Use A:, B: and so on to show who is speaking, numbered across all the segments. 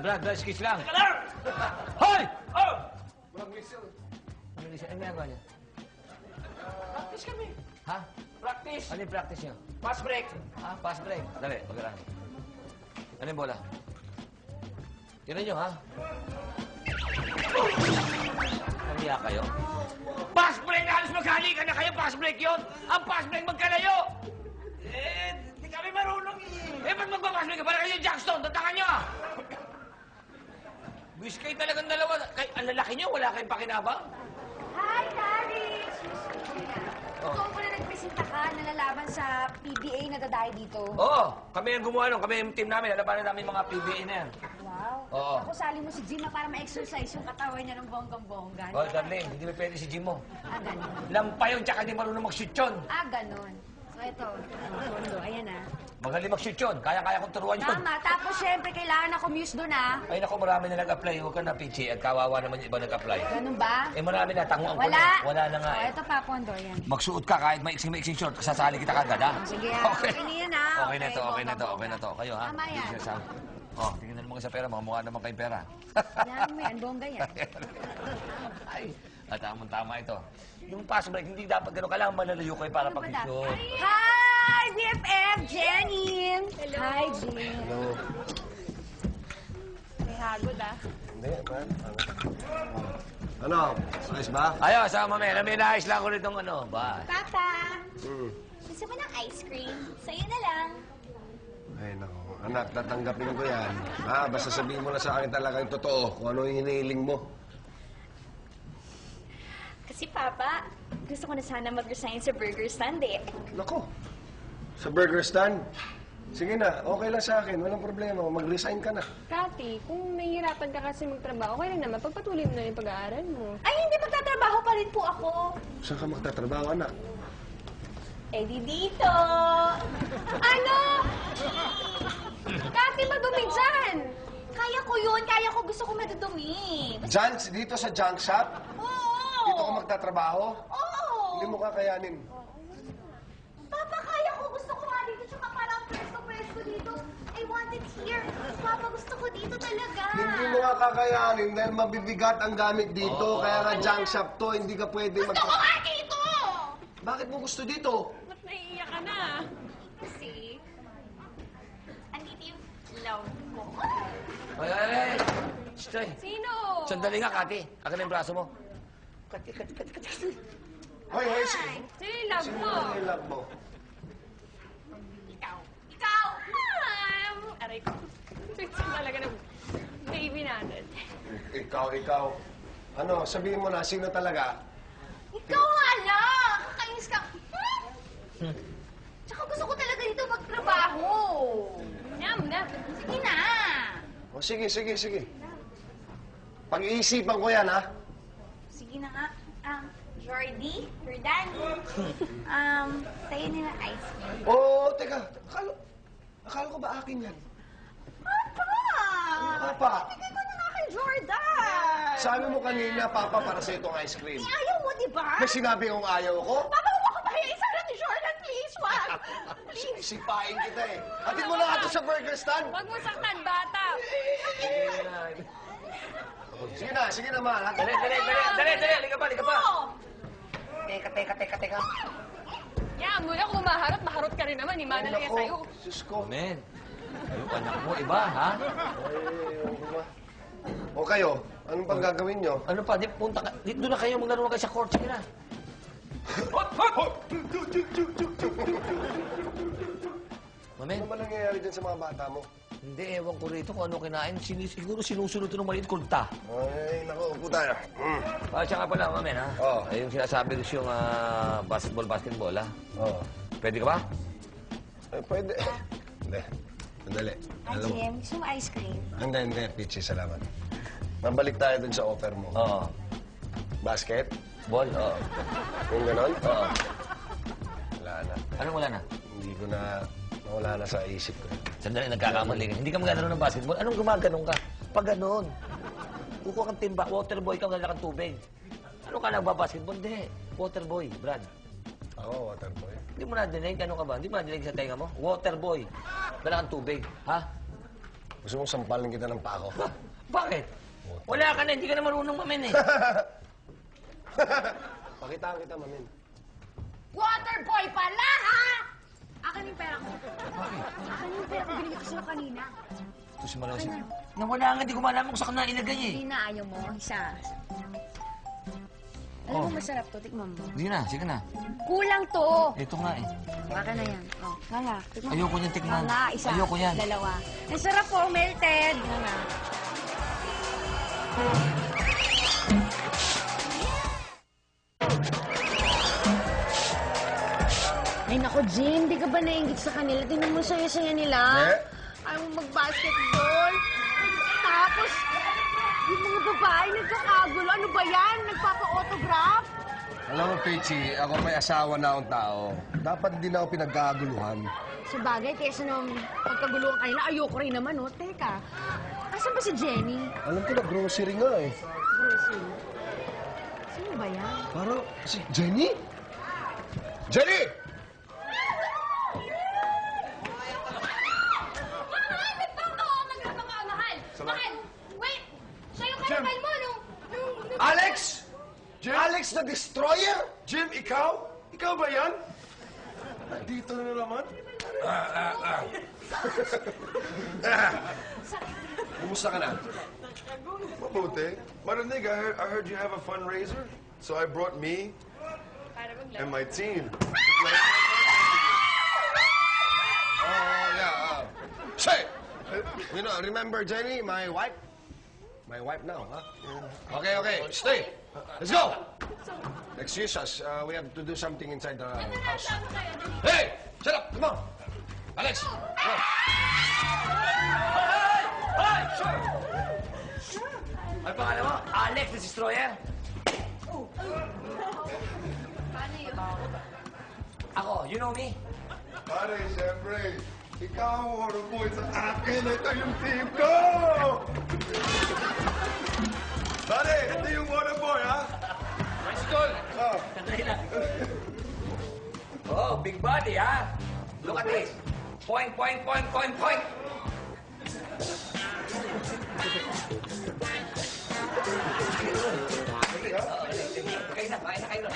A: Brad, skis lang.
B: Teka lang!
A: Hoy!
B: Oh!
A: Ano ginagawa niya?
B: Practice kami.
A: Ha?
B: Practice.
A: Ano yung practice niyo?
B: Pass break.
A: Ha? Pass break. Dali, pag-arahan. Ano yung bola? Tira niyo, ha? Namiya kayo?
B: Pass break! Halos maghalikan na kayo. Pass break yun. Ang pass break magkalayo. Hindi kami marunong ba't magpapass break ka? Para kayo Jackson. Tatangan nyo ah. Wish kayo talagang dalawa. Ang lalaki nyo, wala kayong pakinabang.
C: Hi, Daddy! Ikaw pala nagpresenta ka, nalalaban sa PBA na dadayo dito.
A: Oo, kami ang gumawa nun. Kami yung team namin. Lalabanan namin mga PBA na yan.
C: Wow.
A: Oo.
C: Ako sali mo si Jim na para ma-exercise yung katawan niya ng bonggang-bongga.
A: Oh, darling, hindi ba pwede si Jim mo?
C: Ah, ganon.
A: Lampa yun, tsaka hindi marunong mag-shoot yun.
C: Ah, ganon. So, ito. Kondo, ayan ah.
A: Magaling mag-shoot yun. Kaya-kaya kong turuan yun.
C: Tama. Tapos, syempre, kailangan ako muse doon ah.
A: Ay, naku, marami na nag-apply. Huwag ka na, Pichi. At kawawa naman yung iba nag-apply.
C: Ganun ba?
A: Eh, marami na. Tanguan ko
C: Wala.
A: na. Wala na nga
C: Oh,
A: eh.
C: ito pa, Kondo, yan.
A: Magsuot ka kahit maiksing short. Sasali kita kagad, ha?
C: Sige ah. Okay na yan ah.
A: Okay na to, okay na to, okay na to. Kayo, ha?
C: Tama yan.
A: Hindi siya sa- Oh, tingnan mo sa pera. Mga mukha naman kayong pera.
C: Yan mo yan, bongga yan.
A: Ay, at tamang-tama ito. Yung pass break, hindi dapat gano'n. Kailangan malalayo kayo para
C: Ano ba
A: pag-shoot.
C: dapat? Hi, BFF! Jenny! Hello. Hi, Jim.
D: Hello.
C: May hagod ah.
D: Hindi, man. Ano? Ayos ba?
A: Ayos, mamaya. May naayos lang ko rin ano. Ba?
E: Papa,
D: Hmm.
E: gusto mo ng ice cream? Sa'yo na lang.
D: Ay, nako. Anak, tatanggapin ko yan. Ha? Basta sabihin mo na sa akin talaga yung totoo kung ano yung hinihiling mo.
E: Kasi Papa, gusto ko na sana mag-resign sa burger stand eh.
D: Nako. Sa burger stand? Sige na, okay lang sa akin. Walang problema. Mag-resign ka na.
F: Kati, kung nahihirapan ka kasi magtrabaho, okay lang naman. Pagpatuloy mo na yung pag-aaral mo.
E: Ay, hindi magtatrabaho pa rin po ako.
D: Saan ka magtatrabaho, anak?
E: Eh di dito.
F: Ano? Kati, madumi dyan!
E: Kaya ko yun. Kaya ko. Gusto ko madudumi.
D: Diyan, dito sa junk shop?
E: Oo.
D: Dito ka magtatrabaho?
E: Oo.
D: Hindi mo kakayanin.
E: Papa, kaya ko. Gusto ko nga dito. Tsaka parang presko dito. I want it here. Papa, gusto ko dito talaga.
D: Hindi mo nga kakayanin dahil mabibigat ang gamit dito. Kaya nga junk shop to, hindi ka pwede
E: Gusto ko nga dito!
D: Bakit mo gusto dito?
F: Ba't naiiyak ka na?
E: Kasi, andito yung love ko.
A: Ay. Stay.
F: Sino?
A: Sandali nga, Kati. Akin na yung braso mo. Kati.
D: Hoy, hoy,
F: Sino yung love
D: sino
F: mo?
D: yung love mo?
E: Ikaw. Ikaw!
F: Aray ko. Sweet talaga ng baby natin.
D: Ikaw. Ano, sabihin mo na, sino talaga?
E: Ikaw nga lang! Kakainis ka. Tsaka gusto ko talaga dito magtrabaho.
F: Yam na.
E: Sige na.
D: O, sige. Pag-iisipan ko yan, ha?
E: Sige na nga. Jordy, Jordan. Sa'yo nila ice cream.
D: Oo, teka. Akala ko ba akin yan? Papa!
E: Bigay ko na nga kay Jordan.
D: Sabi mo kanina, Papa, para sa itong ice cream.
E: Eh, ayaw mo, di ba?
D: May sinabi kong ayaw ko?
E: Papa, huwag ako mahiya. Isa na ni Jordan, please. Wag.
D: Sipain kita eh. Hatid mo na nga ito sa burger stand.
F: Huwag mo saktan, bata.
D: Sige na, mahal.
A: Dali. Liga pa. Teka.
F: Yan, muna kung maharot ka rin naman. Imanan kaya
D: Nako,
F: sa'yo.
D: Diyos ko.
A: Men. Yung anak mo, iba, ha?
D: O kayo, anong pang gagawin nyo?
A: Ano pa, punta ka. Dito na kayo, maglaro na kayo sa court. Sige na. Mamen,
D: Ano ba nangyayari dyan sa mga bata mo?
A: hindi, ewan ko rito kung ano kinain. Siguro sinusunod ito ng maliit kulta.
D: Ay, naku, upo tayo.
A: Siya nga pala, Mamen, ha?
D: Oo.
A: Yung sinasabi ko yung basketball, ha?
D: Oo.
A: Pwede ka ba?
D: Ay, pwede. Hindi. Sandali.
C: Hi,
D: Alam mo.
C: Jim. Gusto mo ice cream?
D: Hindi, Pichi, salamat. Mabalik tayo dun sa offer mo.
A: Oo.
D: Basket?
A: Ball? Oo.
D: Yung ganon?
A: Oo.
D: Wala na.
A: Anong wala na?
D: Hindi ko na, nawala na sa isip ko.
A: Sandali, nagkakamali ka. Hindi ka magano ng basketball. Anong gumaganon ka? Pag ganon. Kukuha kang timba, water boy ka, maglalakang tubig. Ano ka nagbabasketball? Hindi. Water boy, Brad.
D: Ako, waterboy.
A: Hindi mo nadinig? Ano ka ba? Hindi mo nadinig sa tenga mo? Water boy. Wala kang tubig. Ha?
D: Gusto mong sampalin kita ng pako?
A: Bakit? Wala ka na, hindi ka na marunong mamen eh.
D: Pakitaan kita, mamin.
C: Waterboy pala, ha? Akin yung pera ko. Akin yung pera ko. Binigay ko sa'yo kanina.
A: Ito si Malaw. Nawala nga, di ko malaman kung saan ka na ilagay eh.
C: Hindi na ayaw mo. Isa. Alam mo, masarap to. Tikman mo.
A: Sige na, sige na.
C: Kulang to.
A: Ito nga eh.
C: Baka na yan. Oh, nga. Tikman mo.
A: Ayoko niyan tikman.
C: Nga, isa.
A: Ayoko yan.
C: Dalawa. Ang sarap po, melted. Nga. Ay, nako, Jim. Di ka ba nainggit sa kanila? Tingnan mo saya-saya nila. Ayaw mo mag-basketball. Tapos, yung mga babae nagkakagulo. Ano ba yan? Nagpapa-autograph?
D: Alam mo, Peachy, ako may asawa na akong tao. Dapat hindi na ako pinagkaguluhan.
C: Sa bagay, kesa nung pagkaguluhan kanila, ayoko rin naman, oh. Teka, asan ba si Jenny?
D: Alam ko na, grocery nga eh.
C: Grocery. Sino ba yan?
D: Parang, si Jenny? Jenny!
E: Mahal! Wait! Siya yung kanakal mo nung...
D: Alex! Alex the Destroyer? Jim, ikaw? Ikaw ba yan? Dito na naman? Kumusta ka na?
G: Mabuti. Marinig, I heard you have a fundraiser. So I brought me and my team.
D: Oh, yeah. Say! You know, remember Jenny, my wife? My wife now, huh? Okay. Stay. Let's go. Excuse us. We have to do something inside the house. Hey! Shut up! Come on! Alex! Come on.
A: Hoy! Sure! Ano pangalan mo? Alex the Destroyer? Ako, you know me?
G: Pare, siyempre, ikaw ang waterboy sa akin. Ito yung team ko! Pare, ito yung waterboy, ha?
A: Bicycle!
G: Oh.
A: Sandali lang. Oh, big body, ha? Look at this. Point. Kain na kayo.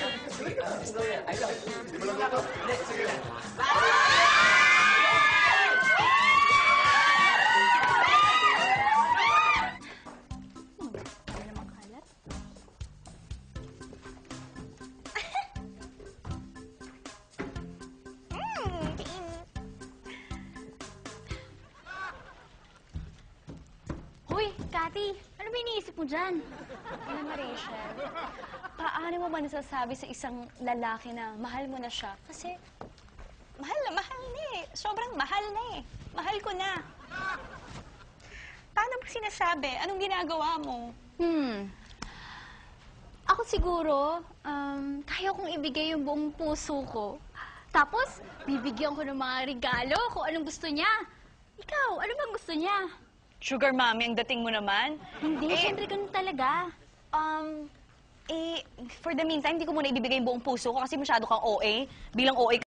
E: Hoy, Cathy, ano ba iniisip mo dyan? Alam mo, Rachel, paano mo ba nasasabi sa isang lalaki na mahal mo na siya? Kasi, mahal na eh. Sobrang mahal na eh. Mahal ko na. Paano mo sinasabi? Anong ginagawa mo? Ako siguro, kaya kong ibigay yung buong puso ko. Tapos, bibigyan ko ng mga regalo kung anong gusto niya. Ikaw, ano bang gusto niya?
F: Sugar mommy, ang dating mo naman.
E: Hindi, syempre ganun talaga.
F: For the meantime, hindi ko muna ibibigay yung buong puso ko kasi masyado kang OA. Bilang OA